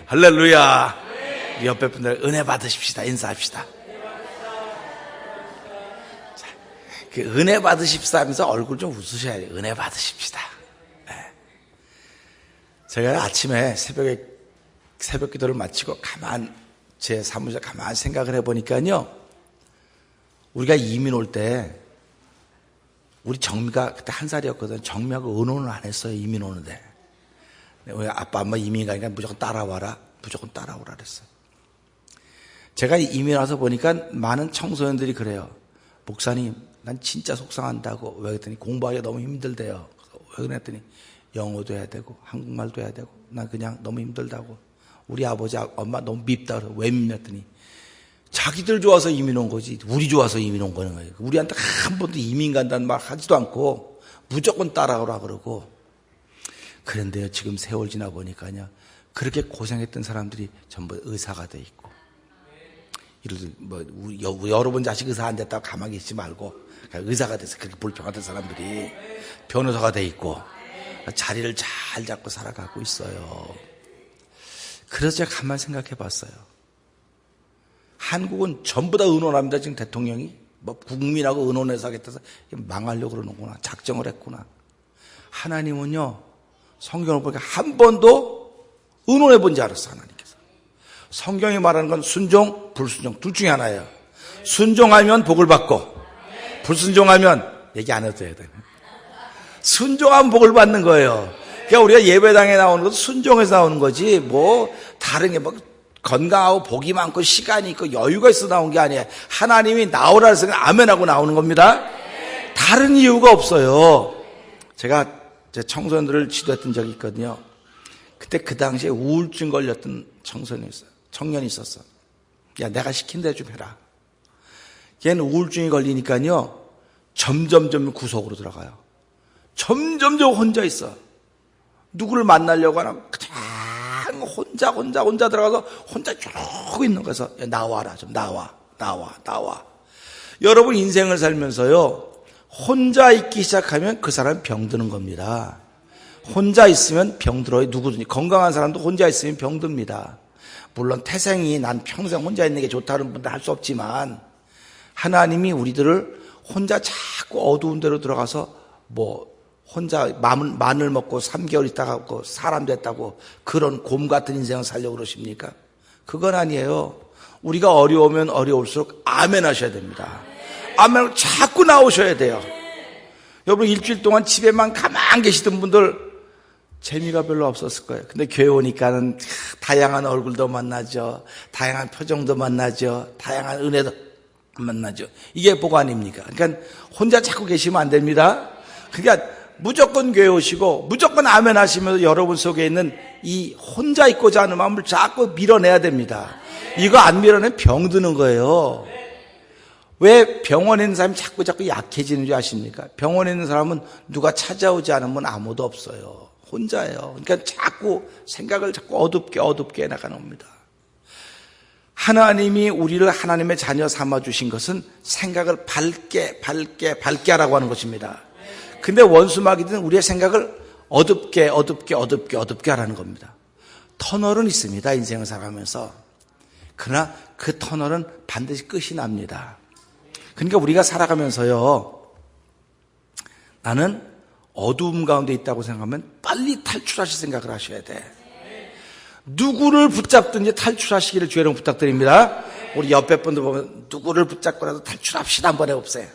할렐루야. 우리 옆에 분들 은혜 받으십시다. 인사합시다. 자, 그 은혜 받으십시다 하면서 얼굴 좀 웃으셔야 돼요. 은혜 받으십시다. 네. 제가 아침에 새벽 기도를 마치고 제 사무실 가만 생각을 해보니까요, 우리가 이민 올 때 우리 정미가 그때 1살이었거든. 정미하고 의논을 안 했어요. 이민 오는데. 우리 아빠 엄마 이민 가니까 무조건 따라와라. 무조건 따라오라 그랬어요. 제가 이민 와서 보니까 많은 청소년들이 그래요. 목사님, 난 진짜 속상한다고. 왜 그랬더니 공부하기가 너무 힘들대요. 왜 그랬더니 영어도 해야 되고 한국말도 해야 되고 난 그냥 너무 힘들다고. 우리 아버지 엄마 너무 밉다. 왜 밉냐더니 자기들 좋아서 이민 온 거지 우리 좋아서 이민 온 거는. 우리한테 한 번도 이민 간다는 말 하지도 않고 무조건 따라오라 그러고. 그런데요, 지금 세월 지나 보니까요, 그렇게 고생했던 사람들이 전부 의사가 돼 있고, 여러분 자식 의사 안 됐다고 가만히 있지 말고 의사가 돼서 그렇게 불평하던 사람들이 변호사가 돼 있고 자리를 잘 잡고 살아가고 있어요. 그래서 제가 가만히 생각해 봤어요. 한국은 전부 다 의논합니다. 지금 대통령이 국민하고 의논해서 하겠다 해서 망하려고 그러는구나. 작정을 했구나. 하나님은요, 성경을 보니까 한 번도 의논해 본지 알았어. 하나님께서. 성경이 말하는 건 순종, 불순종 둘 중에 하나예요. 순종하면 복을 받고, 불순종하면 얘기 안 해도 돼요. 순종하면 복을 받는 거예요. 그러니까 우리가 예배당에 나오는 것도 순종해서 나오는 거지, 다른 게 건강하고 복이 많고 시간이 있고 여유가 있어 나온 게 아니에요. 하나님이 나오라 해서 아멘하고 나오는 겁니다. 다른 이유가 없어요. 제가 제 청소년들을 지도했던 적이 있거든요. 그때 그 당시에 우울증 걸렸던 청년이 있었어. 야, 내가 시킨 대로 좀 해라. 걔는 우울증이 걸리니까요, 점점점 구석으로 들어가요. 점점점 혼자 있어. 누구를 만나려고 하나 그냥 혼자 들어가서 혼자 쭉 있는 거에서 나와라, 좀 나와. 여러분 인생을 살면서요, 혼자 있기 시작하면 그 사람은 병드는 겁니다. 혼자 있으면 병들어요. 누구든지. 건강한 사람도 혼자 있으면 병듭니다. 물론 태생이 난 평생 혼자 있는 게 좋다는 분들 할 수 없지만, 하나님이 우리들을 혼자 자꾸 어두운 데로 들어가서 혼자 마늘 먹고 3개월 있다가 사람 됐다고 그런 곰 같은 인생을 살려고 그러십니까? 그건 아니에요. 우리가 어려우면 어려울수록 아멘 하셔야 됩니다. 아멘 자꾸 나오셔야 돼요. 여러분 일주일 동안 집에만 가만 계시던 분들 재미가 별로 없었을 거예요. 근데 교회 오니까는 다양한 얼굴도 만나죠. 다양한 표정도 만나죠. 다양한 은혜도 만나죠. 이게 복 아닙니까? 그러니까 혼자 자꾸 계시면 안 됩니다. 그러니까 무조건 교회 오시고 무조건 아멘 하시면서 여러분 속에 있는 이 혼자 있고자 하는 마음을 자꾸 밀어내야 됩니다. 이거 안 밀어내면 병드는 거예요. 왜 병원에 있는 사람이 자꾸 약해지는 줄 아십니까? 병원에 있는 사람은 누가 찾아오지 않으면 아무도 없어요. 혼자예요. 그러니까 자꾸 생각을 어둡게 해나가는 겁니다. 하나님이 우리를 하나님의 자녀 삼아주신 것은 생각을 밝게 하라고 하는 것입니다. 근데 원수마귀들은 우리의 생각을 어둡게 하라는 겁니다. 터널은 있습니다. 인생을 살아가면서. 그러나 그 터널은 반드시 끝이 납니다. 그러니까 우리가 살아가면서요, 나는 어두움 가운데 있다고 생각하면 빨리 탈출하실 생각을 하셔야 돼. 누구를 붙잡든지 탈출하시기를 주의로 부탁드립니다. 우리 옆에 분들 보면 누구를 붙잡고라도 탈출합시다 한번 해봅세요.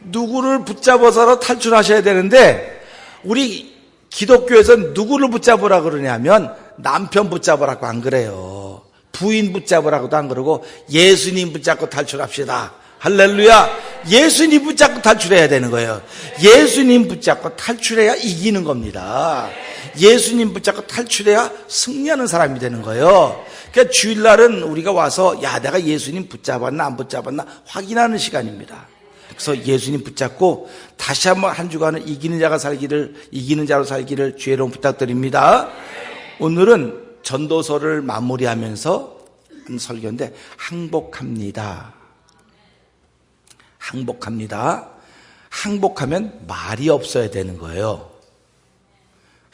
누구를 붙잡아서라도 탈출하셔야 되는데, 우리 기독교에서는 누구를 붙잡으라 그러냐면 남편 붙잡으라고 안 그래요. 부인 붙잡으라고도 안 그러고 예수님 붙잡고 탈출합시다. 할렐루야. 예수님 붙잡고 탈출해야 되는 거예요. 예수님 붙잡고 탈출해야 이기는 겁니다. 예수님 붙잡고 탈출해야 승리하는 사람이 되는 거예요. 그러니까 주일날은 우리가 와서 내가 예수님 붙잡았나 안 붙잡았나 확인하는 시간입니다. 그래서 예수님 붙잡고 다시 한번 한 주간을 이기는 자로 살기를 주의로 부탁드립니다. 오늘은 전도서를 마무리하면서 한 설교인데, 항복합니다. 항복하면 말이 없어야 되는 거예요.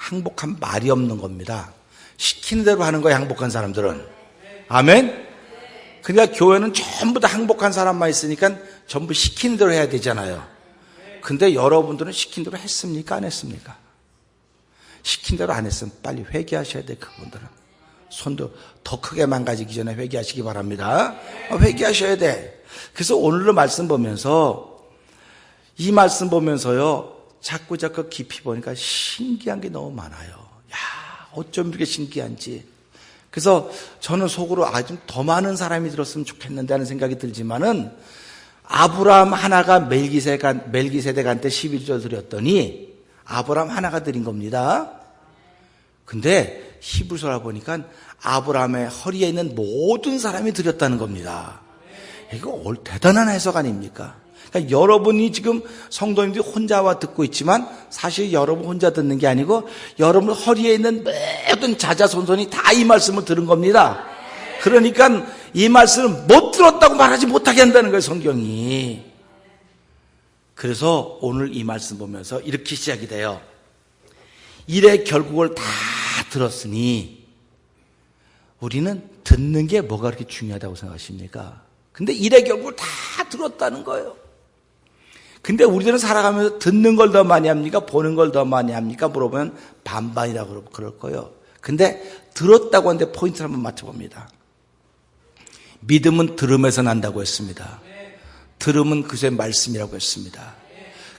항복한 말이 없는 겁니다. 시키는 대로 하는 거예요, 항복한 사람들은. 아멘? 그러니까 교회는 전부 다 항복한 사람만 있으니까 전부 시키는 대로 해야 되잖아요. 근데 여러분들은 시킨 대로 했습니까? 안 했습니까? 시킨 대로 안 했으면 빨리 회개하셔야 돼, 그분들은. 손도 더 크게 망가지기 전에 회개하시기 바랍니다. 회개하셔야 돼. 그래서 오늘의 말씀 보면서, 이 말씀 보면서요, 자꾸 깊이 보니까 신기한 게 너무 많아요. 야, 어쩜 이렇게 신기한지. 그래서 저는 속으로 좀 더 많은 사람이 들었으면 좋겠는데 하는 생각이 들지만은, 아브라함 하나가 멜기세덱한테 11조 드렸더니 아브라함 하나가 드린 겁니다. 근데 히브리서를 보니까 아브라함의 허리에 있는 모든 사람이 드렸다는 겁니다. 이거 대단한 해석 아닙니까? 그러니까 여러분이 지금 성도님들이 혼자와 듣고 있지만 사실 여러분 혼자 듣는 게 아니고 여러분 허리에 있는 모든 자자손손이 다 이 말씀을 들은 겁니다. 그러니까 이 말씀을 못 들었다고 말하지 못하게 한다는 거예요, 성경이. 그래서 오늘 이 말씀 보면서 이렇게 시작이 돼요. 일의 결국을 다 들었으니 우리는 듣는 게 뭐가 그렇게 중요하다고 생각하십니까? 근데 일의 결국을 다 들었다는 거예요. 근데 우리들은 살아가면서 듣는 걸 더 많이 합니까? 보는 걸 더 많이 합니까? 물어보면 반반이라고 그럴 거예요. 근데 들었다고 하는데 포인트를 한번 맞춰봅니다. 믿음은 들음에서 난다고 했습니다. 들음은 그새 말씀이라고 했습니다.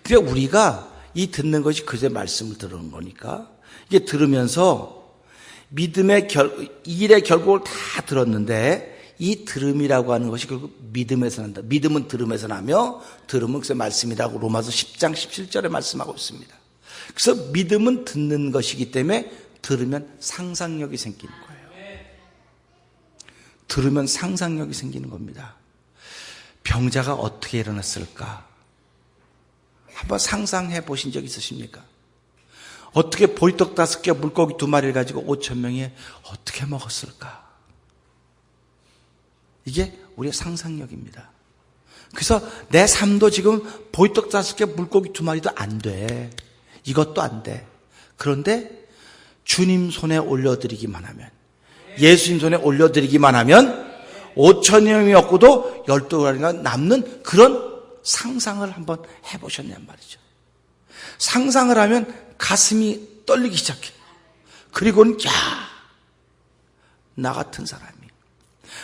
그러니까 우리가 이 듣는 것이 그새 말씀을 들은 거니까 이게 들으면서 일의 결국을 다 들었는데 이 들음이라고 하는 것이 결국 믿음에서 난다. 믿음은 들음에서 나며 들음은 그새 말씀이라고 로마서 10장 17절에 말씀하고 있습니다. 그래서 믿음은 듣는 것이기 때문에 들으면 상상력이 생기는 거예요. 들으면 상상력이 생기는 겁니다. 병자가 어떻게 일어났을까? 한번 상상해 보신 적 있으십니까? 어떻게 보리떡 5개, 물고기 2마리를 가지고 5,000명이 어떻게 먹었을까? 이게 우리의 상상력입니다. 그래서 내 삶도 지금 보리떡 5개, 물고기 2마리도 안 돼. 이것도 안 돼. 그런데 주님 손에 올려드리기만 하면, 예수님 손에 올려드리기만 하면 5,000명이 없고도 12가지가 남는 그런 상상을 한번 해보셨냔 말이죠. 상상을 하면 가슴이 떨리기 시작해요. 그리고는 나 같은 사람이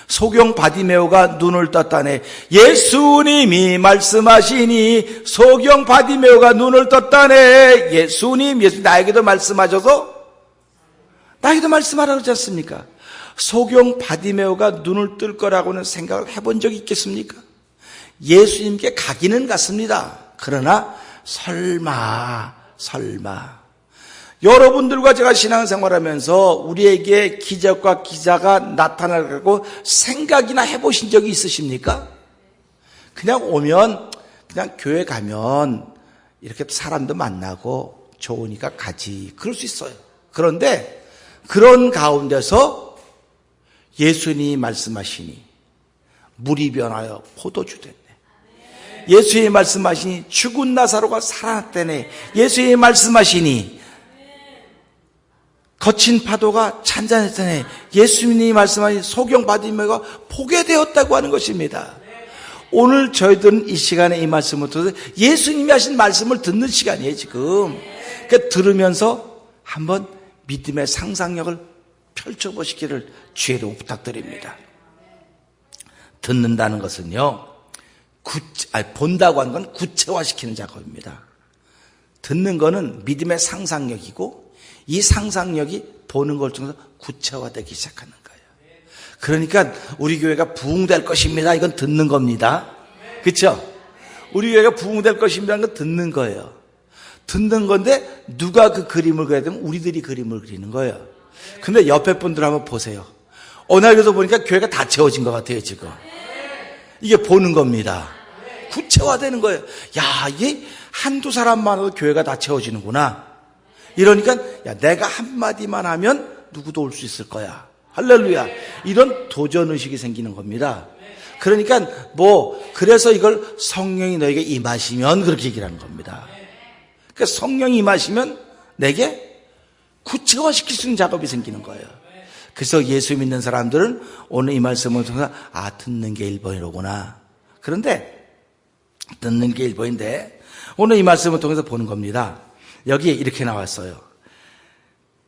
소경 바디메오가 눈을 떴다네. 예수님이 말씀하시니 소경 바디메오가 눈을 떴다네. 예수님 나에게도 말씀하셔서 나에게도 말씀하라 그러지 않습니까? 소경 바디메오가 눈을 뜰 거라고는 생각을 해본 적이 있겠습니까? 예수님께 가기는 갔습니다. 그러나 설마 여러분들과 제가 신앙생활하면서 우리에게 기적과 기사가 나타나고 생각이나 해보신 적이 있으십니까? 그냥 오면 그냥 교회 가면 이렇게 사람도 만나고 좋으니까 가지, 그럴 수 있어요. 그런데 그런 가운데서 예수님이 말씀하시니 물이 변하여 포도주 됐네. 예수님이 말씀하시니 죽은 나사로가 살아났다네. 예수님이 말씀하시니 거친 파도가 잔잔했다네. 예수님이 말씀하신 소경 바디메오가 보게 되었다고 하는 것입니다. 오늘 저희들은 이 시간에 이 말씀을 들어서 예수님이 하신 말씀을 듣는 시간이에요, 지금. 그러니까 들으면서 한번 믿음의 상상력을 펼쳐보시기를 주의로 부탁드립니다. 듣는다는 것은요, 본다고 하는 건 구체화시키는 작업입니다. 듣는 거는 믿음의 상상력이고 이 상상력이 보는 걸 통해서 구체화되기 시작하는 거예요. 그러니까 우리 교회가 부흥될 것입니다. 이건 듣는 겁니다. 그렇죠? 우리 교회가 부흥될 것입니다. 이건 듣는 거예요. 듣는 건데 누가 그 그림을 그려야 되면 우리들이 그림을 그리는 거예요. 근데 옆에 분들 한번 보세요. 어느 날에서 보니까 교회가 다 채워진 것 같아요, 지금. 이게 보는 겁니다. 구체화되는 거예요. 야, 이게 한두 사람만으로 교회가 다 채워지는구나. 이러니까 야, 내가 한마디만 하면 누구도 올 수 있을 거야. 할렐루야. 이런 도전의식이 생기는 겁니다. 그러니까 그래서 이걸 성령이 너에게 임하시면 그렇게 얘기를 하는 겁니다. 그러니까 성령이 임하시면 내게 구체화시킬 수 있는 작업이 생기는 거예요. 그래서 예수 믿는 사람들은 오늘 이 말씀을 통해서 듣는 게 1번이로구나. 그런데 듣는 게 1번인데 오늘 이 말씀을 통해서 보는 겁니다. 여기에 이렇게 나왔어요.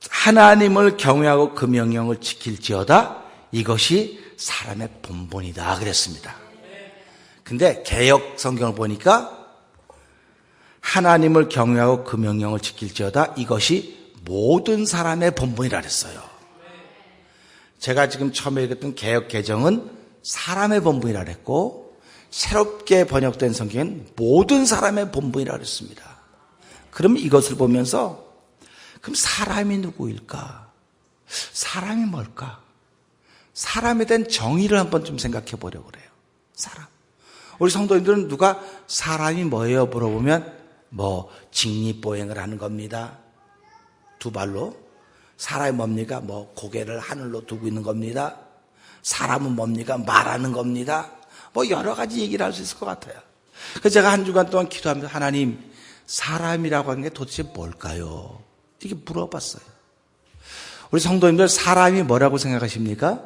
하나님을 경외하고 그 명령을 지킬지어다 이것이 사람의 본분이다 그랬습니다. 근데 개역 성경을 보니까 하나님을 경외하고 그 명령을 지킬지어다 이것이 모든 사람의 본분이라 그랬어요. 제가 지금 처음에 읽었던 개역 개정은 사람의 본분이라 그랬고 새롭게 번역된 성경은 모든 사람의 본분이라 그랬습니다. 그럼 이것을 보면서 그럼 사람이 누구일까? 사람이 뭘까? 사람에 대한 정의를 한번 좀 생각해 보려고 그래요. 사람. 우리 성도님들은 누가 사람이 뭐예요? 물어보면 직립보행을 하는 겁니다. 두 발로. 사람이 뭡니까? 고개를 하늘로 두고 있는 겁니다. 사람은 뭡니까? 말하는 겁니다. 여러 가지 얘기를 할 수 있을 것 같아요. 그래서 제가 한 주간 동안 기도하면서 하나님, 사람이라고 하는 게 도대체 뭘까요? 이렇게 물어봤어요. 우리 성도님들 사람이 뭐라고 생각하십니까?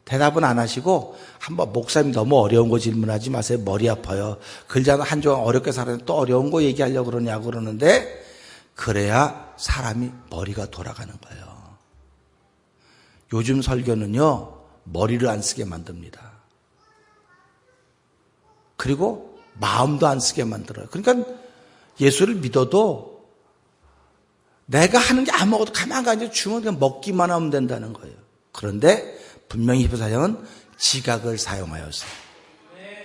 대답은 안 하시고 한번 목사님 너무 어려운 거 질문하지 마세요. 머리 아파요. 글자는 한 주간 어렵게 살았는데 또 어려운 거 얘기하려고 그러냐고 그러는데 그래야 사람이 머리가 돌아가는 거예요. 요즘 설교는요. 머리를 안 쓰게 만듭니다. 그리고 마음도 안 쓰게 만들어요. 그러니까 예수를 믿어도 내가 하는 게 아무것도 가만히 앉아 주면 그냥 먹기만 하면 된다는 거예요. 그런데 분명히 히브리서는 지각을 사용하여서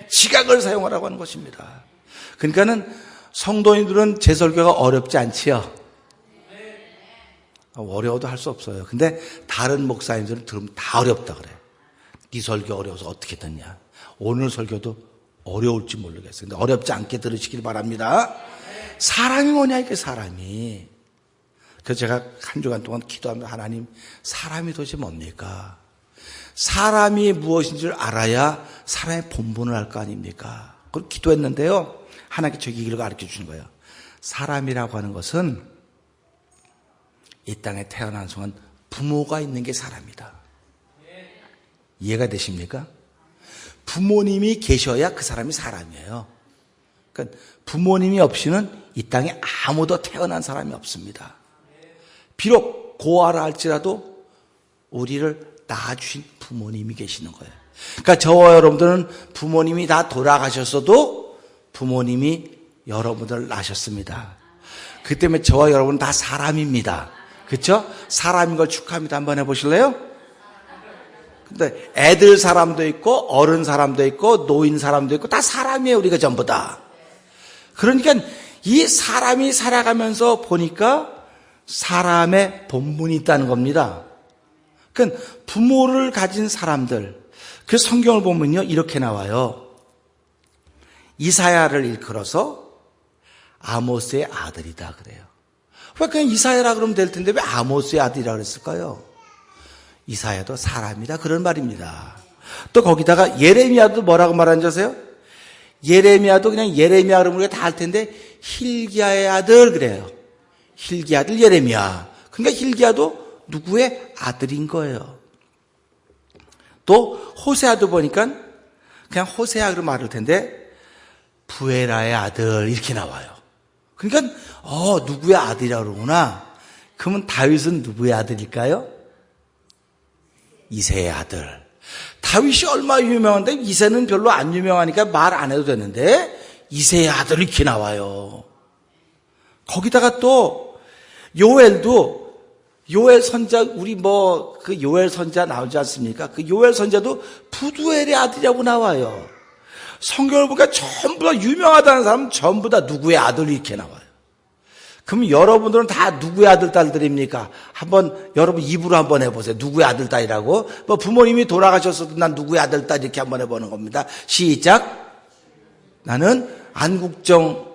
지각을 사용하라고 하는 것입니다. 그러니까는 성도님들은 제 설교가 어렵지 않지요? 어려워도 할 수 없어요. 근데 다른 목사님들은 들으면 다 어렵다 그래. 네 설교 어려워서 어떻게 듣냐. 오늘 설교도 어려울지 모르겠어요. 근데 어렵지 않게 들으시길 바랍니다. 사람이 뭐냐 이게 사람이. 그래서 제가 한 주간 동안 기도하면서 하나님 사람이 도대체 뭡니까? 사람이 무엇인지를 알아야 사람의 본분을 알 거 아닙니까? 그걸 기도했는데요. 하나님께 저기 이걸 가르쳐 주는 거예요. 사람이라고 하는 것은 이 땅에 태어난 순간 부모가 있는 게 사람이다. 이해가 되십니까? 부모님이 계셔야 그 사람이 사람이에요. 그러니까 부모님이 없이는 이 땅에 아무도 태어난 사람이 없습니다. 비록 고아라 할지라도 우리를 낳아주신 부모님이 계시는 거예요. 그러니까 저와 여러분들은 부모님이 다 돌아가셨어도 부모님이 여러분들을 낳으셨습니다. 그 때문에 저와 여러분은 다 사람입니다. 그렇죠? 사람인 걸 축하합니다. 한번 해보실래요? 근데 애들 사람도 있고 어른 사람도 있고 노인 사람도 있고 다 사람이에요. 우리가 전부 다. 그러니까 이 사람이 살아가면서 보니까 사람의 본분이 있다는 겁니다. 그러니까 부모를 가진 사람들. 그래서 성경을 보면요 이렇게 나와요. 이사야를 일컬어서 아모스의 아들이다 그래요. 왜 그냥 이사야라 그러면 될 텐데 왜 아모스의 아들이라 그랬을까요? 이사야도 사람이다 그런 말입니다. 또 거기다가 예레미야도 뭐라고 말하는지 아세요? 예레미야도 그냥 예레미야 그러면 우리가 다 알 텐데 hil기야의 아들 그래요. hil기야 아들 예레미야. 그러니까 hil기야도 누구의 아들인 거예요. 또 호세아도 보니까 그냥 호세아 그러면 말할 텐데 부에라의 아들 이렇게 나와요. 그러니까 누구의 아들이라고 그러구나. 그러면 다윗은 누구의 아들일까요? 이새의 아들. 다윗이 얼마나 유명한데 이새는 별로 안 유명하니까 말 안 해도 되는데 이새의 아들 이렇게 나와요. 거기다가 또 요엘도 요엘 선자 우리 그 요엘 선자 나오지 않습니까? 그 요엘 선자도 부두엘의 아들이라고 나와요. 성경을 보니까 전부 다 유명하다는 사람은 전부 다 누구의 아들 이렇게 나와요. 그럼 여러분들은 다 누구의 아들 딸들입니까? 한번 여러분 입으로 한번 해보세요. 누구의 아들 딸이라고? 부모님이 돌아가셨어도 난 누구의 아들 딸 이렇게 한번 해보는 겁니다. 시작. 나는 안국정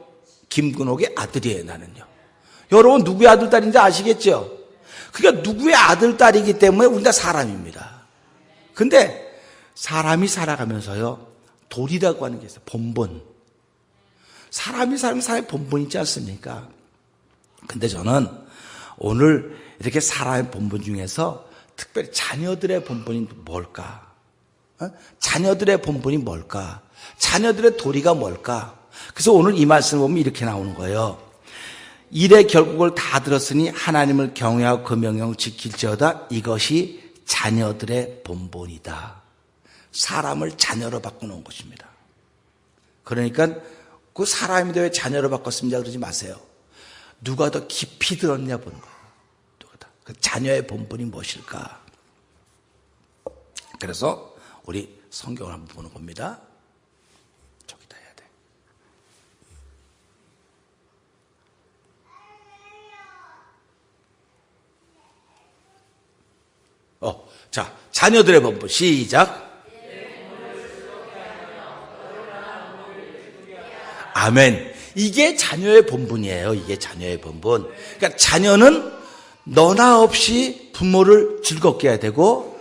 김근옥의 아들이에요. 나는요. 여러분 누구의 아들 딸인지 아시겠죠? 그러니까 누구의 아들 딸이기 때문에 우리는 다 사람입니다. 근데 사람이 살아가면서요 도리라고 하는 게 있어요. 본분. 사람이 살면 사람의 본분 있지 않습니까? 근데 저는 오늘 이렇게 사람의 본분 중에서 특별히 자녀들의 본분이 뭘까? 자녀들의 본분이 뭘까? 자녀들의 도리가 뭘까? 그래서 오늘 이 말씀을 보면 이렇게 나오는 거예요. 일의 결국을 다 들었으니 하나님을 경외하고 그 명령을 지킬지어다. 이것이 자녀들의 본분이다. 사람을 자녀로 바꾸는 것입니다. 그러니까 그 사람인데 왜 자녀로 바꿨습니까? 그러지 마세요. 누가 더 깊이 들었냐 보는 거예요. 누가 더. 그 자녀의 본분이 무엇일까? 그래서 우리 성경을 한번 보는 겁니다. 저기다 해야 돼. 자, 자녀들의 본분 시작. 아멘. 이게 자녀의 본분이에요. 이게 자녀의 본분. 그러니까 자녀는 너나 없이 부모를 즐겁게 해야 되고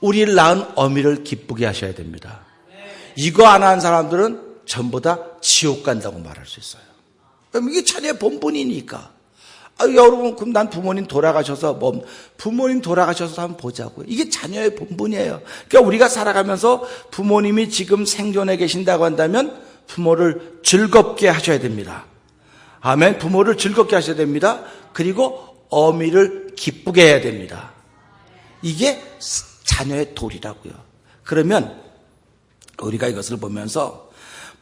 우리를 낳은 어미를 기쁘게 하셔야 됩니다. 이거 안 하는 사람들은 전부 다 지옥 간다고 말할 수 있어요. 그럼 이게 자녀의 본분이니까. 여러분, 그럼 난 부모님 돌아가셔서 부모님 돌아가셔서 한번 보자고요. 이게 자녀의 본분이에요. 그러니까 우리가 살아가면서 부모님이 지금 생존해 계신다고 한다면 부모를 즐겁게 하셔야 됩니다. 아멘. 부모를 즐겁게 하셔야 됩니다. 그리고 어미를 기쁘게 해야 됩니다. 이게 자녀의 도리라고요. 그러면 우리가 이것을 보면서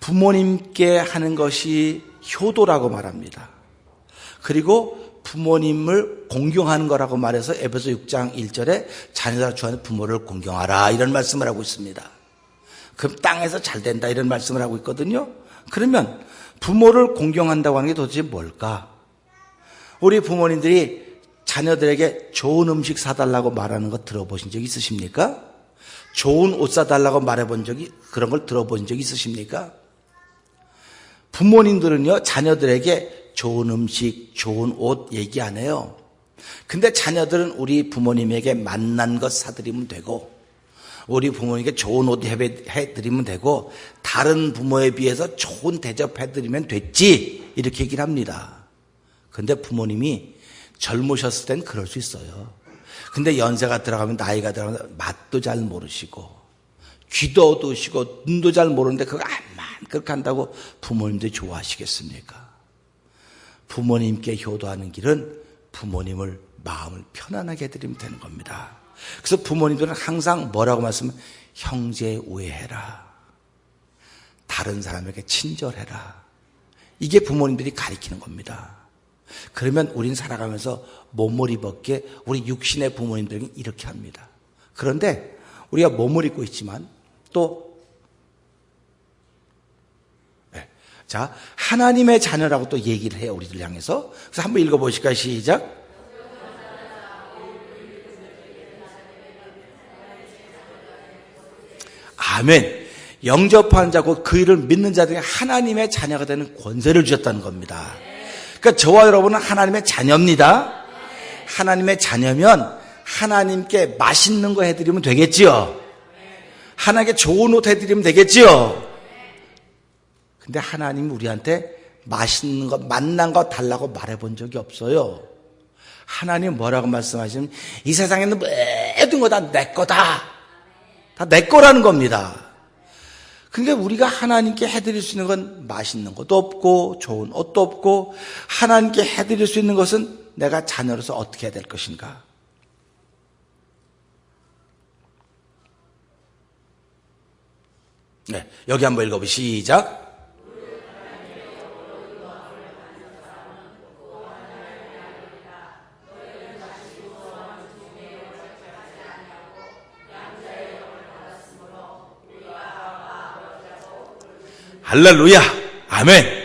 부모님께 하는 것이 효도라고 말합니다. 그리고 부모님을 공경하는 거라고 말해서 에베소 6장 1절에 자녀가 좋아하는 부모를 공경하라 이런 말씀을 하고 있습니다. 그럼 땅에서 잘 된다 이런 말씀을 하고 있거든요. 그러면 부모를 공경한다고 하는 게 도대체 뭘까? 우리 부모님들이 자녀들에게 좋은 음식 사달라고 말하는 거 들어보신 적 있으십니까? 좋은 옷 사달라고 말해본 적이 그런 걸 들어본 적 있으십니까? 부모님들은요 자녀들에게 좋은 음식, 좋은 옷 얘기 안 해요. 근데 자녀들은 우리 부모님에게 맛난 것 사드리면 되고 우리 부모님에게 좋은 옷 해드리면 되고 다른 부모에 비해서 좋은 대접해드리면 됐지 이렇게 얘기를 합니다. 근데 부모님이 젊으셨을 땐 그럴 수 있어요. 근데 연세가 들어가면 나이가 들어가면 맛도 잘 모르시고 귀도 어두우시고 눈도 잘 모르는데 그거 암만 그렇게 한다고 부모님들이 좋아하시겠습니까? 부모님께 효도하는 길은 부모님을 마음을 편안하게 해드리면 되는 겁니다. 그래서 부모님들은 항상 뭐라고 말씀하면 형제 우애해라. 다른 사람에게 친절해라. 이게 부모님들이 가리키는 겁니다. 그러면 우린 살아가면서 몸을 입었기에 우리 육신의 부모님들은 이렇게 합니다. 그런데 우리가 몸을 입고 있지만 또 자, 하나님의 자녀라고 또 얘기를 해요. 우리들 향해서. 그래서 한번 읽어보실까요? 시작. 아멘. 영접하는 자 곧 그 일을 믿는 자들이 하나님의 자녀가 되는 권세를 주셨다는 겁니다. 그러니까 저와 여러분은 하나님의 자녀입니다. 하나님의 자녀면 하나님께 맛있는 거 해드리면 되겠지요. 하나님께 좋은 옷 해드리면 되겠지요. 근데 하나님이 우리한테 맛있는 거, 맛난 거 달라고 말해본 적이 없어요. 하나님 뭐라고 말씀하시면 이 세상에 있는 모든 거 다 내 거다. 다 내 거라는 겁니다. 그러니까 우리가 하나님께 해드릴 수 있는 건 맛있는 것도 없고 좋은 옷도 없고 하나님께 해드릴 수 있는 것은 내가 자녀로서 어떻게 해야 될 것인가. 네, 여기 한번 읽어보시죠. 시작. 할렐루야. 아멘.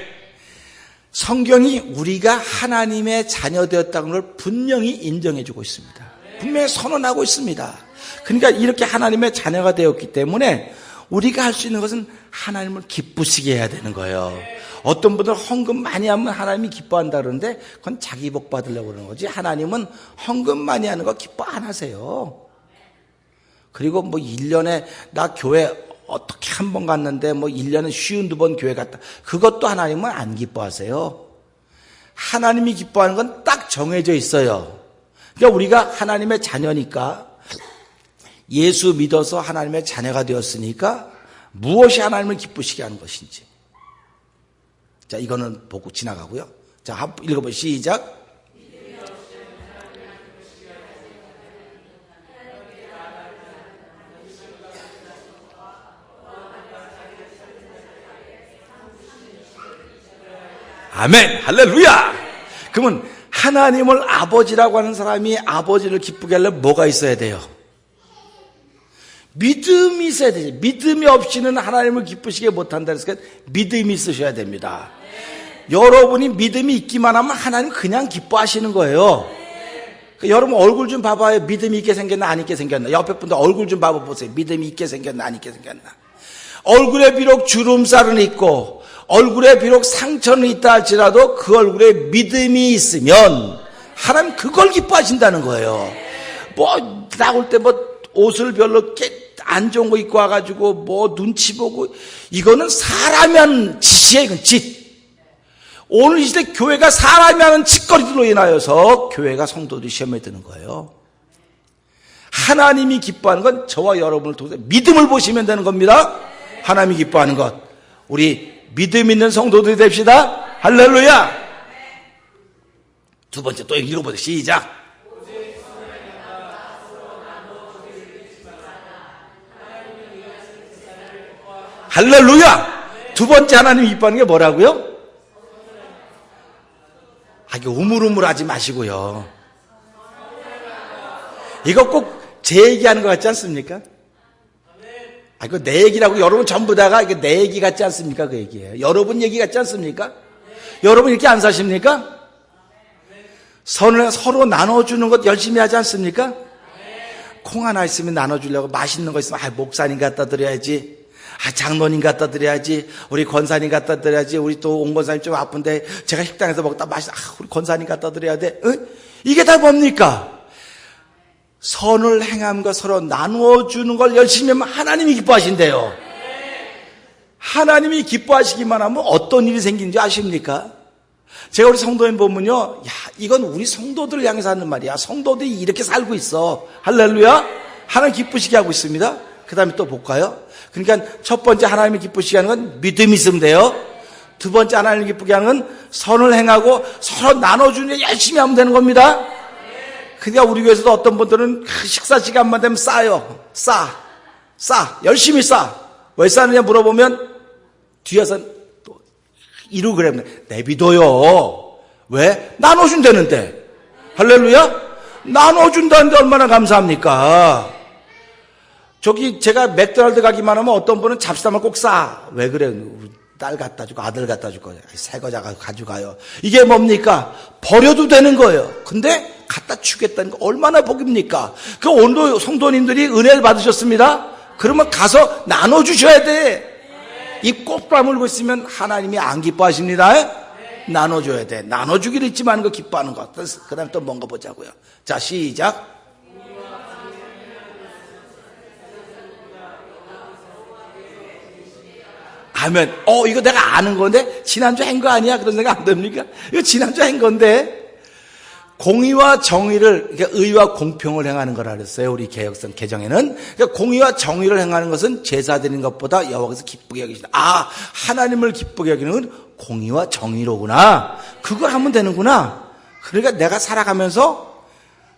성경이 우리가 하나님의 자녀 되었다는 걸 분명히 인정해주고 있습니다. 분명히 선언하고 있습니다. 그러니까 이렇게 하나님의 자녀가 되었기 때문에 우리가 할 수 있는 것은 하나님을 기쁘시게 해야 되는 거예요. 어떤 분들은 헌금 많이 하면 하나님이 기뻐한다 그러는데 그건 자기 복 받으려고 그러는 거지 하나님은 헌금 많이 하는 거 기뻐 안 하세요. 그리고 뭐 1년에 나 교회 어떻게 한 번 갔는데 뭐 1년에 52번 교회 갔다. 그것도 하나님은 안 기뻐하세요. 하나님이 기뻐하는 건 딱 정해져 있어요. 그러니까 우리가 하나님의 자녀니까, 예수 믿어서 하나님의 자녀가 되었으니까 무엇이 하나님을 기쁘시게 하는 것인지. 자, 이거는 보고 지나가고요. 자, 한번 읽어보세요. 시작. 아멘, 할렐루야. 그러면 하나님을 아버지라고 하는 사람이 아버지를 기쁘게 하려면 뭐가 있어야 돼요? 믿음이 있어야 되지. 믿음이 없이는 하나님을 기쁘시게 못한다. 그래서 믿음이 있으셔야 됩니다. 여러분이 믿음이 있기만 하면 하나님 그냥 기뻐하시는 거예요. 여러분 얼굴 좀 봐봐요. 믿음이 있게 생겼나 안 있게 생겼나. 옆에 분들 얼굴 좀 봐보세요. 믿음이 있게 생겼나 안 있게 생겼나. 얼굴에 비록 주름살은 있고 얼굴에 비록 상처는 있다 할지라도 그 얼굴에 믿음이 있으면 하나님 그걸 기뻐하신다는 거예요. 뭐 나올 때 뭐 옷을 별로 안 좋은 거 입고 와가지고 뭐 눈치 보고, 이거는 사람이 하는 짓이에요. 이건 짓. 오늘 이 시대 교회가 사람이 하는 짓거리들로 인하여서 교회가 성도들이 시험에 드는 거예요. 하나님이 기뻐하는 건 저와 여러분을 통해서 믿음을 보시면 되는 겁니다. 하나님이 기뻐하는 것. 우리 믿음 있는 성도들이 됩시다. 할렐루야. 두 번째 또 읽어보세요. 시작. 할렐루야. 두 번째 하나님이 기뻐하는 게 뭐라고요? 이게 우물우물하지 마시고요. 이거 꼭 제 얘기하는 것 같지 않습니까? 이거 내 얘기라고 여러분 전부 다가 이게 내 얘기 같지 않습니까? 그 얘기예요. 여러분 얘기 같지 않습니까? 여러분 이렇게 안 사십니까? 서로 나눠주는 것 열심히 하지 않습니까? 콩 하나 있으면 나눠주려고, 맛있는 거 있으면 목사님 갖다 드려야지, 장로님 갖다 드려야지, 우리 권사님 갖다 드려야지, 우리 또 온 권사님 좀 아픈데 제가 식당에서 먹다 맛있어, 우리 권사님 갖다 드려야 돼. 이게 다 뭡니까? 선을 행함과 서로 나누어주는 걸 열심히 하면 하나님이 기뻐하신대요. 하나님이 기뻐하시기만 하면 어떤 일이 생기는지 아십니까? 제가 우리 성도님 보면요, 이건 우리 성도들을 향해서 하는 말이야. 성도들이 이렇게 살고 있어. 할렐루야. 하나님 기쁘시게 하고 있습니다. 그 다음에 또 볼까요? 그러니까 첫 번째 하나님이 기쁘시게 하는 건 믿음이 있으면 돼요. 두 번째 하나님을 기쁘게 하는 건 선을 행하고 서로 나눠주는 게 열심히 하면 되는 겁니다. 그러니까 우리 교회에서도 어떤 분들은 식사 시간만 되면 싸요. 열심히 싸. 왜 싸느냐 물어보면 뒤에서 또 이러고 그래. 내비둬요. 왜? 나눠준다는데. 할렐루야. 나눠준다는데 얼마나 감사합니까? 저기 제가 맥도날드 가기만 하면 어떤 분은 잡담을 꼭 싸. 왜 그래? 딸 갖다 주고 아들 갖다 줄 거예요. 새 거 가져가요. 이게 뭡니까? 버려도 되는 거예요. 근데 갖다 주겠다는 거 얼마나 복입니까? 그 오늘도 성도님들이 은혜를 받으셨습니다. 그러면 가서 나눠주셔야 돼. 입 꼭 다물고 있으면 하나님이 안 기뻐하십니다. 나눠줘야 돼. 나눠주기를 잊지 마는 거 기뻐하는 것. 그 다음에 또 뭔가 보자고요. 자, 시작. 아멘. 이거 내가 아는 건데 지난주 한 거 아니야? 그런 생각 안 됩니까? 이거 지난주 한 건데. 공의와 정의를, 그러니까 의와 공평을 행하는 거라 그랬어요. 우리 개혁성 개정에는. 그러니까 공의와 정의를 행하는 것은 제사 드리는 것보다 여호와께서 기쁘게 여기신다. 하나님을 기쁘게 여기는 건 공의와 정의로구나. 그걸 하면 되는구나. 그러니까 내가 살아가면서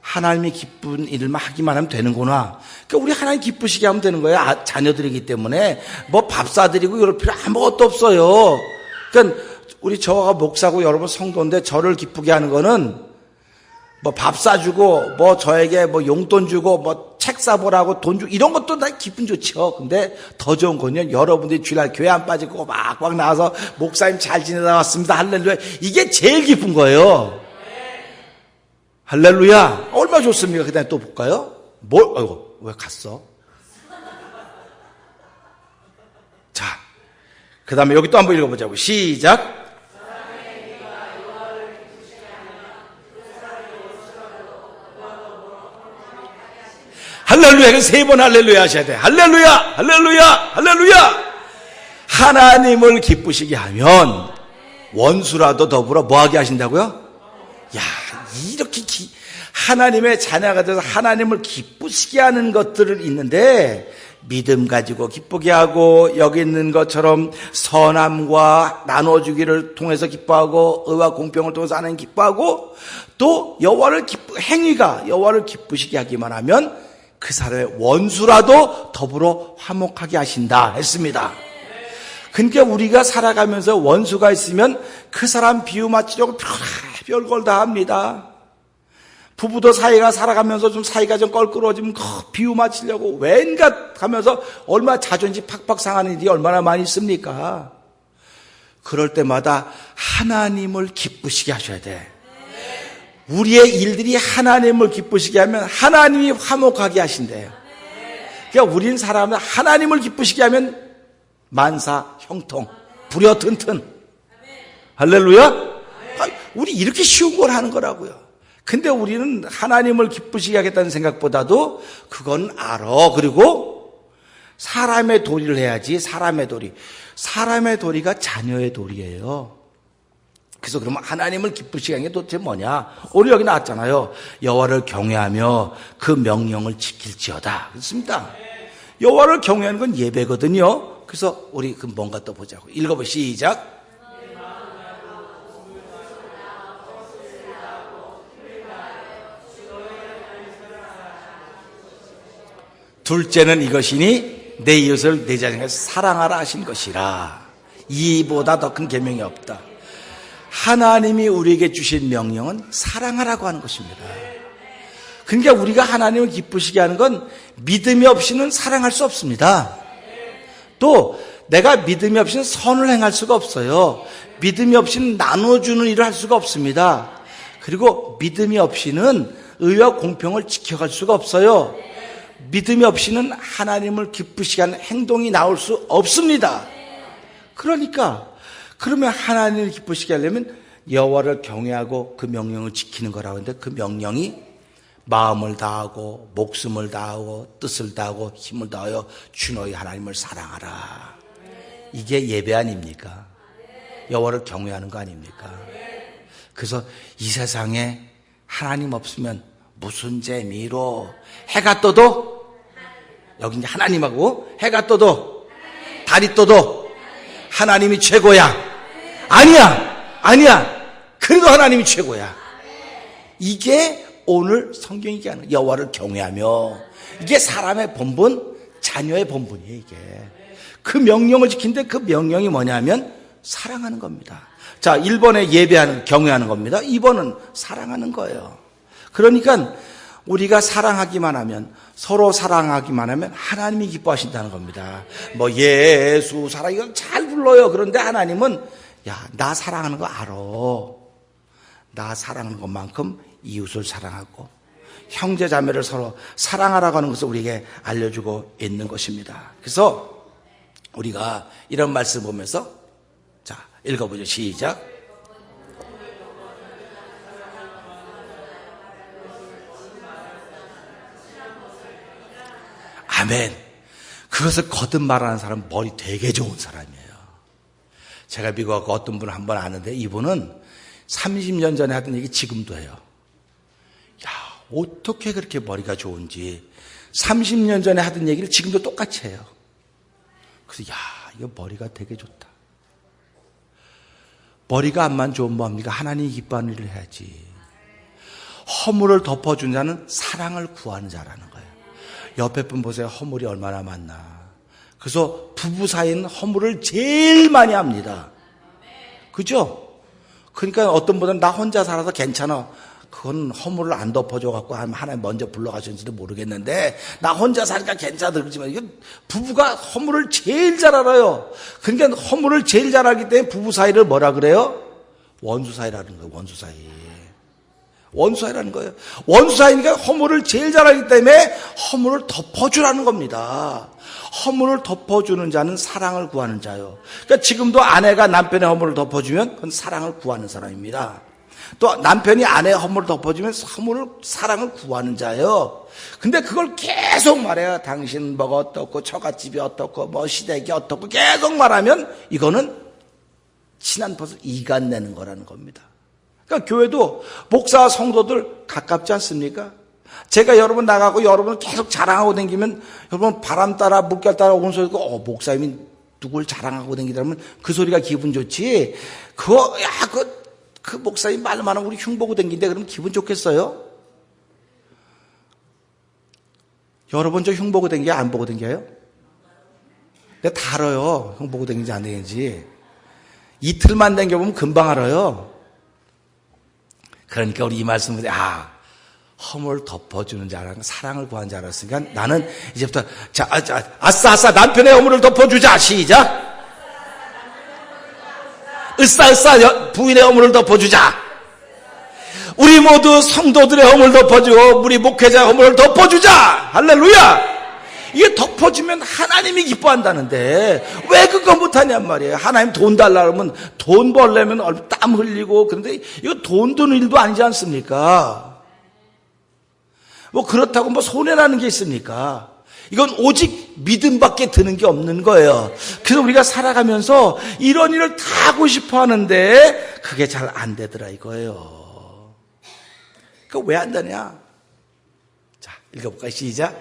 하나님이 기쁜 일만 하기만 하면 되는구나. 그러니까 우리 하나님 기쁘시게 하면 되는 거예요. 자녀들이기 때문에 뭐 밥 사드리고 이럴 필요 아무것도 없어요. 그러니까 우리 저가 목사고 여러분 성도인데 저를 기쁘게 하는 거는 뭐 밥 사주고 뭐 저에게 뭐 용돈 주고 뭐 책 사보라고 돈 주고 이런 것도 다 기분 좋죠. 근데 더 좋은 건요, 여러분들이 주일날 교회 안 빠지고 막 나와서 목사님 잘 지내다 왔습니다. 할렐루야. 이게 제일 기쁜 거예요. 할렐루야. 얼마나 좋습니까? 그 다음에 또 볼까요? 아이고, 왜 갔어? 자, 그 다음에 여기 또 한번 읽어보자고. 시작. 할렐루야. 세 번 할렐루야 하셔야 돼. 할렐루야, 할렐루야, 할렐루야. 하나님을 기쁘시게 하면 원수라도 더불어 뭐하게 하신다고요? 야, 이렇게 하나님의 자녀가 돼서 하나님을 기쁘시게 하는 것들을 있는데, 믿음 가지고 기쁘게 하고, 여기 있는 것처럼 선함과 나눠주기를 통해서 기뻐하고, 의와 공평을 통해서 하나님 기뻐하고, 또 행위가 여호와를 기쁘시게 하기만 하면 그 사람의 원수라도 더불어 화목하게 하신다 했습니다. 그러니까 우리가 살아가면서 원수가 있으면 그 사람 비유 맞추려고 별걸 다 합니다. 부부도 사이가 살아가면서 좀 사이가 좀 껄끄러워지면 비유 맞추려고 왠가 하면서 얼마나 자존심 팍팍 상하는 일이 얼마나 많이 있습니까? 그럴 때마다 하나님을 기쁘시게 하셔야 돼. 우리의 일들이 하나님을 기쁘시게 하면 하나님이 화목하게 하신대요. 그러니까 우린 사람은 하나님을 기쁘시게 하면 만사 형통, 불여 튼튼. 할렐루야? 우리 이렇게 쉬운 걸 하는 거라고요. 근데 우리는 하나님을 기쁘시게 하겠다는 생각보다도 그건 알아. 그리고 사람의 도리를 해야지. 사람의 도리. 사람의 도리가 자녀의 도리예요. 그래서 그러면 하나님을 기쁘시게 하는 게 도대체 뭐냐? 오늘 여기 나왔잖아요. 여호와를 경외하며 그 명령을 지킬지어다. 그렇습니다. 여호와를 경외하는 건 예배거든요. 그래서 우리 그 뭔가 또 보자고. 읽어보 시작. 둘째는 이것이니 내 이웃을 내 자신과 사랑하라 하신 것이라. 이보다 더 큰 계명이 없다. 하나님이 우리에게 주신 명령은 사랑하라고 하는 것입니다. 그러니까 우리가 하나님을 기쁘시게 하는 건 믿음이 없이는 사랑할 수 없습니다. 또 내가 믿음이 없이는 선을 행할 수가 없어요. 믿음이 없이는 나눠주는 일을 할 수가 없습니다. 그리고 믿음이 없이는 의와 공평을 지켜갈 수가 없어요. 믿음이 없이는 하나님을 기쁘시게 하는 행동이 나올 수 없습니다. 그러니까 그러면 하나님을 기쁘시게 하려면 여호와를 경외하고 그 명령을 지키는 거라고 하는데, 그 명령이 마음을 다하고 목숨을 다하고 뜻을 다하고 힘을 다하여 주 너희 하나님을 사랑하라. 이게 예배 아닙니까? 여호와를 경외하는 거 아닙니까? 그래서 이 세상에 하나님 없으면 무슨 재미로 해가 떠도, 여기 이제 하나님하고 해가 떠도 달이 떠도 하나님이 최고야. 아니야. 그래도 하나님이 최고야. 이게 오늘 성경이 얘기하는 여호와를 경외하며, 이게 사람의 본분, 자녀의 본분이에요. 이게 그 명령을 지키는데 그 명령이 뭐냐면 사랑하는 겁니다. 자, 1번에 예배하는, 경외하는 겁니다. 2번은 사랑하는 거예요. 그러니까 우리가 사랑하기만 하면, 서로 사랑하기만 하면 하나님이 기뻐하신다는 겁니다. 뭐 예수 사랑 이건 잘 불러요. 그런데 하나님은 나 사랑하는 거 알아. 나 사랑하는 것만큼 이웃을 사랑하고 형제 자매를 서로 사랑하라고 하는 것을 우리에게 알려주고 있는 것입니다. 그래서 우리가 이런 말씀 보면서 자, 읽어보죠. 시작. 아멘. 그것을 거듭 말하는 사람은 머리 되게 좋은 사람이에요. 제가 미국 가고 어떤 분을 한 번 아는데, 이분은 30년 전에 하던 얘기 지금도 해요. 어떻게 그렇게 머리가 좋은지 30년 전에 하던 얘기를 지금도 똑같이 해요. 그래서 이거 머리가 되게 좋다. 머리가 안만 좋으면 뭐합니까? 하나님이 기뻐하는 일을 해야지. 허물을 덮어준 자는 사랑을 구하는 자라는 거예요. 옆에 분 보세요. 허물이 얼마나 많나. 그래서 부부 사이는 허물을 제일 많이 합니다. 그죠? 그러니까 어떤 분은 나 혼자 살아서 괜찮아. 그건 허물을 안 덮어줘갖고 하나님 먼저 불러가셨는지도 모르겠는데, 나 혼자 사니까 괜찮아. 그러지만 이게 부부가 허물을 제일 잘 알아요. 그러니까 허물을 제일 잘 알기 때문에 부부 사이를 뭐라 그래요? 원수 사이라는 거예요. 원수 사이. 원수 사이라는 거예요. 원수 사이니까 허물을 제일 잘 알기 때문에 허물을 덮어주라는 겁니다. 허물을 덮어주는 자는 사랑을 구하는 자요. 그러니까 지금도 아내가 남편의 허물을 덮어주면 그건 사랑을 구하는 사람입니다. 또 남편이 아내의 허물을 덮어주면 사랑을 구하는 자예요. 근데 그걸 계속 말해요. 당신 뭐가 어떻고 처갓집이 어떻고 뭐 시댁이 어떻고 계속 말하면 이거는 친한 벗을 이간내는 거라는 겁니다. 그러니까 교회도 목사와 성도들 가깝지 않습니까? 제가 여러분 나가고 여러분 계속 자랑하고 다니면 여러분 바람 따라 물결 따라 오는 소리 듣고 목사님이 누굴 자랑하고 다니더라면 그 소리가 기분 좋지. 그 목사님 말만 하면 우리 흉 보고 다니는데 그러면 기분 좋겠어요? 여러분 저 흉 보고 다니게 안 보고 다니게요? 내가 다 알아요. 흉 보고 다니는지 안 다니는지. 이틀만 다녀보면 금방 알아요. 그러니까 우리 이 말씀을 허물 덮어주는 자랑, 사랑을 구한 줄 알았으니까 나는 이제부터 아싸 남편의 허물을 덮어주자. 시작. 으싸 부인의 허물을 덮어주자. 우리 모두 성도들의 허물을 덮어주고 우리 목회자의 허물을 덮어주자. 할렐루야. 이게 덮어주면 하나님이 기뻐한다는데 왜 그거 못하냔 말이에요. 하나님 돈 달라 그러면 돈 벌려면 땀 흘리고 그런데 이거 돈 드는 일도 아니지 않습니까? 그렇다고 손해라는 게 있습니까? 이건 오직 믿음밖에 드는 게 없는 거예요. 그래서 우리가 살아가면서 이런 일을 다 하고 싶어 하는데 그게 잘 안 되더라 이거예요. 그거 왜 안 되냐? 자, 읽어볼까요? 시작.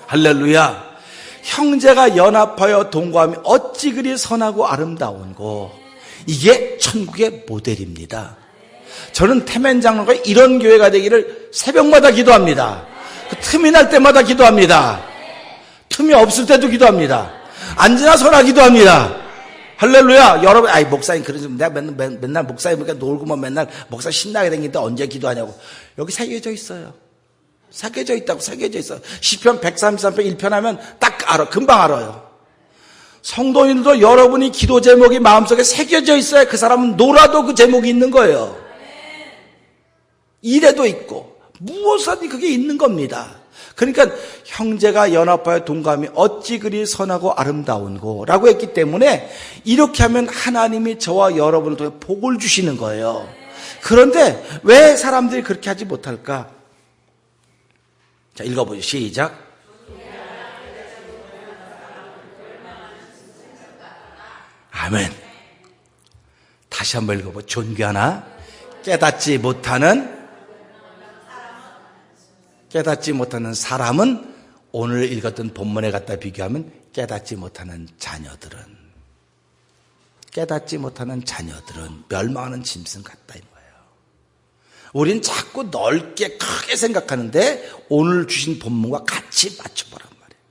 할렐루야. 형제가 연합하여 동거하면 어찌 그리 선하고 아름다운고. 이게 천국의 모델입니다. 저는 태면 장로가 이런 교회가 되기를 새벽마다 기도합니다. 틈이 날 때마다 기도합니다. 틈이 없을 때도 기도합니다. 앉으나 서나 기도합니다. 할렐루야. 여러분, 목사님 그러지 내가 맨날 목사님 보니까 놀고만 맨날 목사 신나게 다니는데 언제 기도하냐고. 여기 새겨져 있어요. 새겨져 있다고. 새겨져 있어요. 시편 133편 1편 하면 딱 알아. 금방 알아요. 성도인들도 여러분이 기도 제목이 마음속에 새겨져 있어야 그 사람은 놀아도 그 제목이 있는 거예요. 일에도 있고 무엇이든 그게 있는 겁니다. 그러니까 형제가 연합하여 동감이 어찌 그리 선하고 아름다운고 라고 했기 때문에 이렇게 하면 하나님이 저와 여러분을 통해 복을 주시는 거예요. 그런데 왜 사람들이 그렇게 하지 못할까? 자, 읽어보죠. 시작. 아멘. 다시 한번 읽어보죠. 존귀하나 깨닫지 못하는 사람은 오늘 읽었던 본문에 갖다 비교하면 깨닫지 못하는 자녀들은 멸망하는 짐승 같다 이 거예요. 우린 자꾸 넓게 크게 생각하는데 오늘 주신 본문과 같이 맞춰보란 말이에요.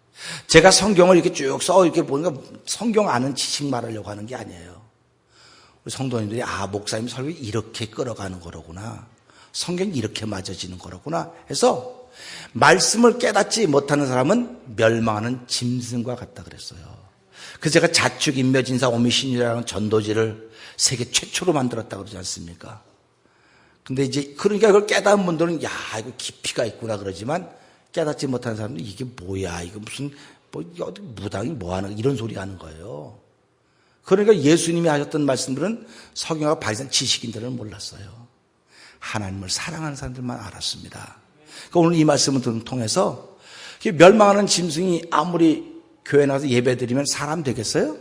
제가 성경을 이렇게 쭉 이렇게 보니까 성경 아는 지식 말하려고 하는 게 아니에요. 우리 성도님들이 목사님 설교 이렇게 끌어가는 거로구나. 성경이 이렇게 맞아지는 거로구나 해서 말씀을 깨닫지 못하는 사람은 멸망하는 짐승과 같다 그랬어요. 그래서 제가 자축 인묘진사 오미신이라는 전도지를 세계 최초로 만들었다고 그러지 않습니까? 근데 그러니까 그걸 깨달은 분들은 이거 깊이가 있구나 그러지만 깨닫지 못하는 사람들은 이게 뭐야, 이거 무슨 무당이 뭐하는 이런 소리 하는 거예요. 그러니까 예수님이 하셨던 말씀들은 서경과 바리새인 지식인들은 몰랐어요. 하나님을 사랑하는 사람들만 알았습니다. 그러니까 오늘 이 말씀을 통해서 멸망하는 짐승이 아무리 교회 나가서 예배 드리면 사람 되겠어요?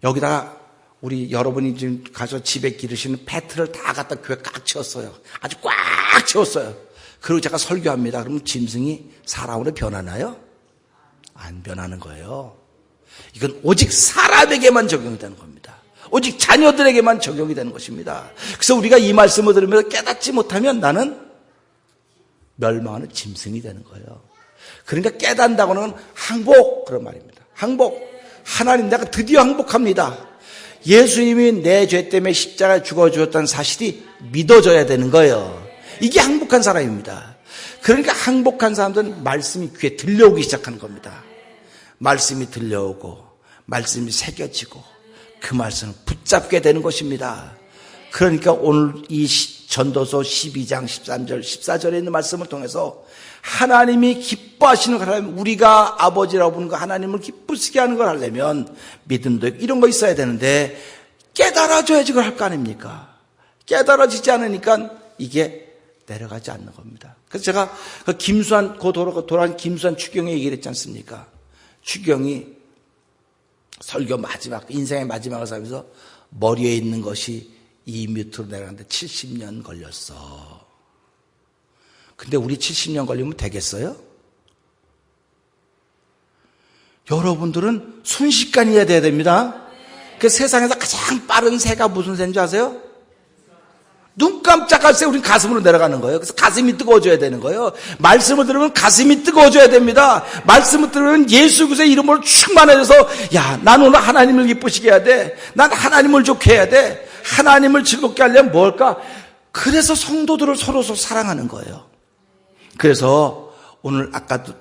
여기다가 우리 여러분이 지금 가서 집에 기르시는 패트를 다 갖다 교회 꽉 채웠어요. 아주 꽉 채웠어요. 그리고 제가 설교합니다. 그러면 짐승이 사람으로 변하나요? 안 변하는 거예요. 이건 오직 사람에게만 적용이 되는 겁니다. 오직 자녀들에게만 적용이 되는 것입니다. 그래서 우리가 이 말씀을 들으면서 깨닫지 못하면 나는 멸망하는 짐승이 되는 거예요. 그러니까 깨닫는다고는 항복 그런 말입니다. 항복. 하나님 내가 드디어 항복합니다. 예수님이 내 죄 때문에 십자가에 죽어주셨다는 사실이 믿어져야 되는 거예요. 이게 항복한 사람입니다. 그러니까 항복한 사람들은 말씀이 귀에 들려오기 시작하는 겁니다. 말씀이 들려오고 말씀이 새겨지고 그 말씀을 붙잡게 되는 것입니다. 그러니까 오늘 이 전도서 12장 13절 14절에 있는 말씀을 통해서 하나님이 기뻐하시는 걸 하려면 우리가 아버지라고 부르는 거 하나님을 기쁘시게 하는 걸 하려면 믿음도 있고 이런 거 있어야 되는데 깨달아줘야지 그걸 할 거 아닙니까? 깨달아지지 않으니까 이게 내려가지 않는 겁니다. 그래서 제가 그 김수환, 돌아간 김수환 추경의 얘기를 했지 않습니까? 추경이 설교 마지막, 인생의 마지막을 살면서 머리에 있는 것이 이 밑으로 내려가는데 70년 걸렸어. 근데 우리 70년 걸리면 되겠어요? 여러분들은 순식간이어야 돼야 됩니다. 그 세상에서 가장 빠른 새가 무슨 새인 줄 아세요? 눈 깜짝할 새 우린 가슴으로 내려가는 거예요. 그래서 가슴이 뜨거워져야 되는 거예요. 말씀을 들으면 가슴이 뜨거워져야 됩니다. 말씀을 들으면 예수 그리스도의 이름으로 충만해져서 야, 난 오늘 하나님을 기쁘시게 해야 돼. 난 하나님을 좋게 해야 돼. 하나님을 즐겁게 하려면 뭘까? 그래서 성도들을 서로 사랑하는 거예요. 그래서 오늘 아까도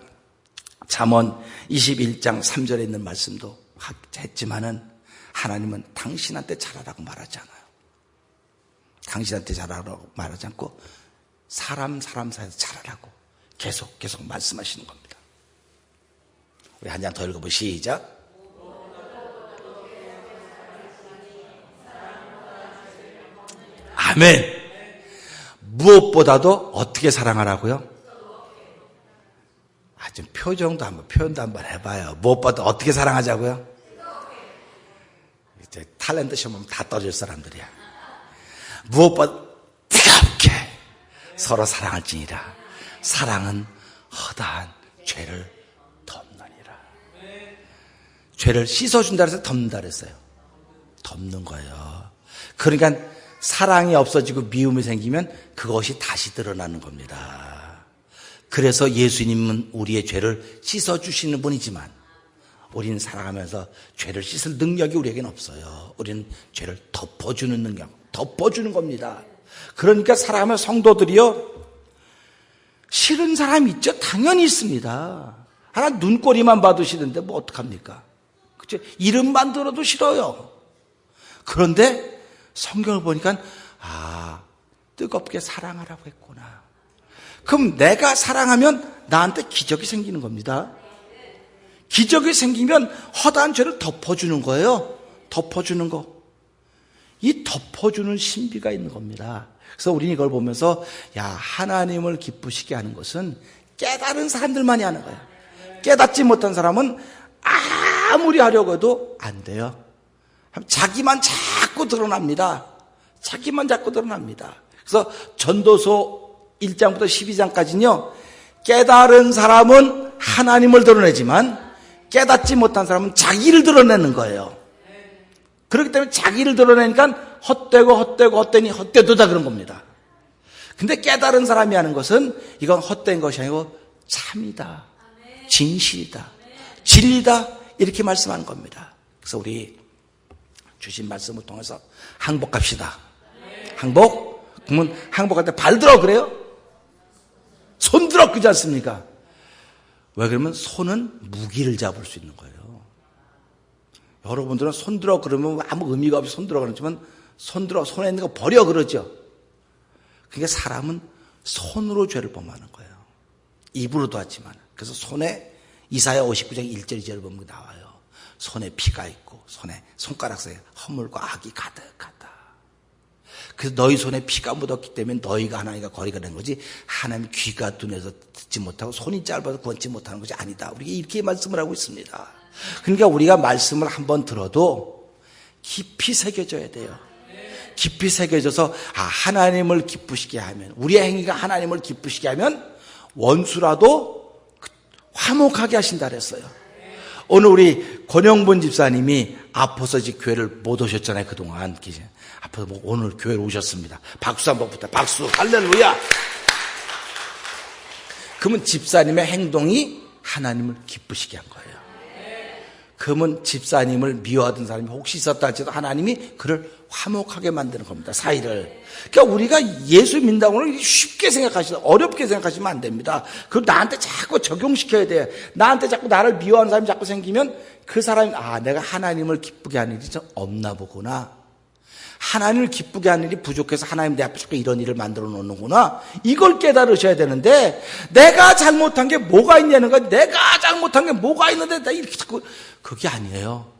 잠언 21장 3절에 있는 말씀도 했지만은 하나님은 당신한테 잘하라고 말하지 않아요. 당신한테 잘하라고 말하지 않고 사람 사이에서 잘하라고 계속 말씀하시는 겁니다. 우리 한 장 더 읽어보시죠. 시작. 아멘. 무엇보다도 어떻게 사랑하라고요? 좀 표현도 한번 해봐요. 무엇보다 어떻게 사랑하자고요? 이제 탤런트 시험 다 떠질 사람들이야. 무엇보다 뜨겁게 서로 사랑할지니라. 사랑은 허다한 죄를 덮느니라. 죄를 씻어준다 그래서 덮는다 그랬어요. 덮는 거예요. 그러니까 사랑이 없어지고 미움이 생기면 그것이 다시 드러나는 겁니다. 그래서 예수님은 우리의 죄를 씻어주시는 분이지만 우리는 살아가면서 죄를 씻을 능력이 우리에게는 없어요. 우리는 죄를 덮어주는 능력, 덮어주는 겁니다. 그러니까 살아가면 성도들이요, 싫은 사람 있죠? 당연히 있습니다. 하나 눈꼬리만 봐도 싫은데 뭐 어떡합니까? 그죠? 이름만 들어도 싫어요. 그런데 성경을 보니까 뜨겁게 사랑하라고 했구나. 그럼 내가 사랑하면 나한테 기적이 생기는 겁니다. 기적이 생기면 허다한 죄를 덮어주는 거예요. 덮어주는 거. 이 덮어주는 신비가 있는 겁니다. 그래서 우리는 이걸 보면서 하나님을 기쁘시게 하는 것은 깨달은 사람들만이 하는 거예요. 깨닫지 못한 사람은 아무리 하려고 해도 안 돼요. 자기만 자꾸 드러납니다. 자기만 자꾸 드러납니다. 그래서 전도서 1장부터 12장까지는요, 깨달은 사람은 하나님을 드러내지만 깨닫지 못한 사람은 자기를 드러내는 거예요. 그렇기 때문에 자기를 드러내니까 헛되니 헛되도다 그런 겁니다. 근데 깨달은 사람이 하는 것은 이건 헛된 것이 아니고 참이다, 진실이다, 진리다, 이렇게 말씀하는 겁니다. 그래서 우리 주신 말씀을 통해서 항복합시다. 항복? 그러면 항복할 때 발 들어 그래요? 손 들어 그러지 않습니까? 왜 그러면 손은 무기를 잡을 수 있는 거예요. 여러분들은 손 들어 그러면 아무 의미가 없이 손 들어 그러지만 손 들어 손에 있는 거 버려 그러죠. 그러니까 사람은 손으로 죄를 범하는 거예요. 입으로도 하지만. 그래서 손에 이사야 59장 1절 2절을 보면 나와요. 손에 피가 있고 손에 손가락 사이에 허물과 악이 가득하다. 그래서 너희 손에 피가 묻었기 때문에 너희가 하나님과 거리가 된 거지, 하나님 귀가 둔해서 듣지 못하고 손이 짧아서 구원치 못하는 것이 아니다. 우리가 이렇게 말씀을 하고 있습니다. 그러니까 우리가 말씀을 한번 들어도 깊이 새겨져야 돼요. 깊이 새겨져서 하나님을 기쁘시게 하면, 우리의 행위가 하나님을 기쁘시게 하면 원수라도 화목하게 하신다 그랬어요. 오늘 우리 권영본 집사님이 아파서 이제 교회를 못 오셨잖아요. 그동안 아파서 오늘 교회로 오셨습니다. 박수 한번 부탁. 박수. 할렐루야. 그러면 집사님의 행동이 하나님을 기쁘시게 한 거예요. 그러면 집사님을 미워하던 사람이 혹시 있었다 할지라도 하나님이 그를 화목하게 만드는 겁니다. 사이를. 그러니까 우리가 예수 믿는다고는 쉽게 생각하시면, 어렵게 생각하시면 안 됩니다. 그걸 나한테 자꾸 적용시켜야 돼요. 나한테 자꾸 나를 미워하는 사람이 자꾸 생기면 그 사람이 내가 하나님을 기쁘게 하는 일이 좀 없나 보구나. 하나님을 기쁘게 하는 일이 부족해서 하나님 내 앞에 자꾸 이런 일을 만들어 놓는구나. 이걸 깨달으셔야 되는데, 내가 잘못한 게 뭐가 있냐는 거야. 내가 잘못한 게 뭐가 있는데 나 이렇게 자꾸, 그게 아니에요.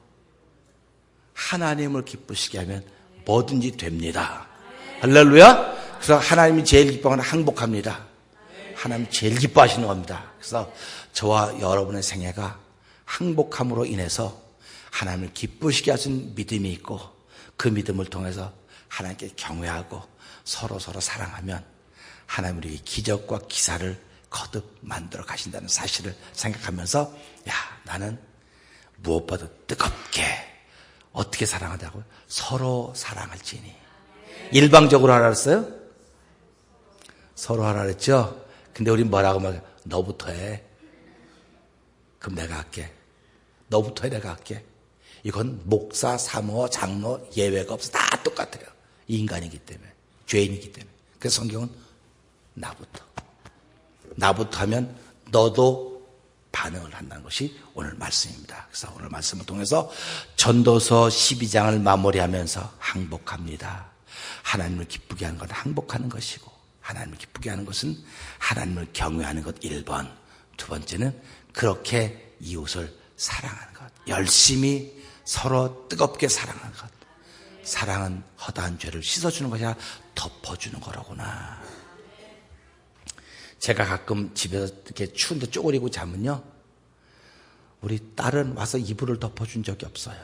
하나님을 기쁘시게 하면 뭐든지 됩니다. 할렐루야. 그래서 하나님이 제일 기뻐하는 항복합니다. 하나님 제일 기뻐하시는 겁니다. 그래서 저와 여러분의 생애가 항복함으로 인해서 하나님을 기쁘시게 하신 믿음이 있고 그 믿음을 통해서 하나님께 경외하고 서로 사랑하면 하나님 우리에게 기적과 기사를 거듭 만들어 가신다는 사실을 생각하면서 나는 무엇보다 뜨겁게 어떻게 사랑하자고 서로 사랑할지니. 일방적으로 하라 그랬어요? 서로 하라 그랬죠? 근데 우린 뭐라고 말해? 너부터 해. 그럼 내가 할게. 너부터 해, 내가 할게. 이건 목사, 사모, 장로 예외가 없어. 다 똑같아요. 인간이기 때문에. 죄인이기 때문에. 그래서 성경은 나부터 하면 너도 반응을 한다는 것이 오늘 말씀입니다. 그래서 오늘 말씀을 통해서 전도서 12장을 마무리하면서 항복합니다. 하나님을 기쁘게 하는 건 항복하는 것이고 하나님을 기쁘게 하는 것은 하나님을 경외하는 것 1번. 두 번째는 그렇게 이웃을 사랑하는 것. 열심히 서로 뜨겁게 사랑하는 것. 사랑은 허다한 죄를 씻어주는 것이 아니라 덮어주는 거라구나. 제가 가끔 집에서 이렇게 추운데 쪼그리고 자면요, 우리 딸은 와서 이불을 덮어준 적이 없어요.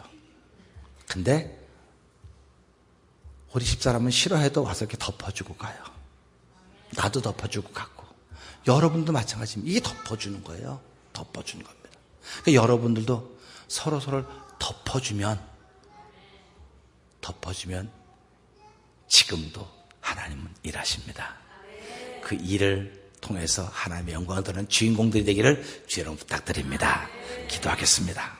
근데 우리 집사람은 싫어해도 와서 이렇게 덮어주고 가요. 나도 덮어주고 갔고 여러분도 마찬가지입니다. 이게 덮어주는 거예요. 덮어주는 겁니다. 그러니까 여러분들도 서로를 덮어주면 지금도 하나님은 일하십니다. 그 일을 통해서 하나님의 영광을 드리는 주인공들이 되기를 주의 이름으로 부탁드립니다. 기도하겠습니다.